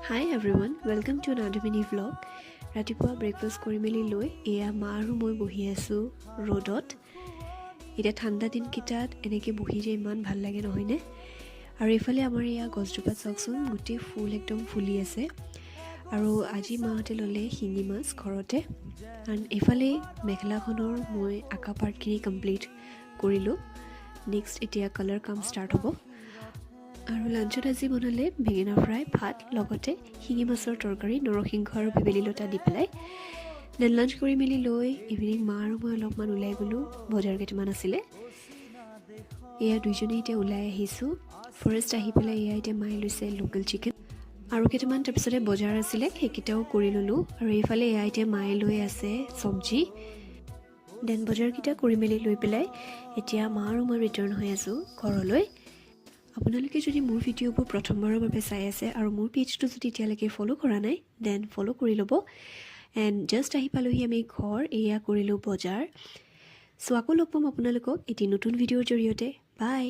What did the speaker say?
Hi everyone, welcome to another mini vlog. ৰাতিপুৱা breakfast কৰি মেলি লৈ এয়া মা আৰু মই বহি আছোঁ ৰ'দত। এতিয়া ঠাণ্ডা দিনকেইটাত এনেকৈ বহি যে ইমান ভাল লাগে নহয়নে? আৰু এইফালে আমাৰ এয়া গছজোপাত চাওকচোন গোটেই ফুল একদম ফুলি আছে। আৰু আজি মাহঁতে ল'লে শিঙি মাছ ঘৰতে। আৰু এইফালে মেখেলাখনৰ মই আঁকা পাৰ্টখিনি কমপ্লিট কৰিলোঁ। নেক্সট এতিয়া কালাৰ কাম ষ্টাৰ্ট হ'ব। আৰু লাঞ্চত আজি বনালে বেঙেনা ফ্ৰাই, ভাত, লগতে শিঙি মাছৰ তৰকাৰী, নৰসিংহ আৰু ভেবেলী লতা দি পেলাই। দেন লাঞ্চ কৰি মেলি লৈ ইভিনিং মা আৰু মই অলপমান ওলাই গ'লোঁ, বজাৰ কেইটামান আছিলে। এয়া দুইজনে এতিয়া ওলাই আহিছোঁ। ফাৰ্ষ্ট আহি পেলাই এয়া এতিয়া মায়ে লৈছে লোকেল চিকেন আৰু কেইটামান তাৰপিছতে বজাৰ আছিলে সেইকেইটাও কৰি ল'লোঁ। আৰু এইফালে এয়া এতিয়া মায়ে লৈ আছে চব্জি। দেন বজাৰকেইটা কৰি মেলি লৈ পেলাই এতিয়া মা আৰু মই ৰিটাৰ্ণ হৈ আছোঁ ঘৰলৈ। আপোনালোকে যদি মোৰ ভিডিঅ'বোৰ প্ৰথমবাৰৰ বাবে চাই আছে আৰু মোৰ পেজটো যদি এতিয়ালৈকে ফ'ল' কৰা নাই দেন ফ'ল' কৰি ল'ব। এণ্ড জাষ্ট আহি পালোহি আমি ঘৰ, এয়া কৰিলোঁ বজাৰ। চ' আকৌ লগ পাম আপোনালোকক এটি নতুন ভিডিঅ'ৰ জৰিয়তে। বাই।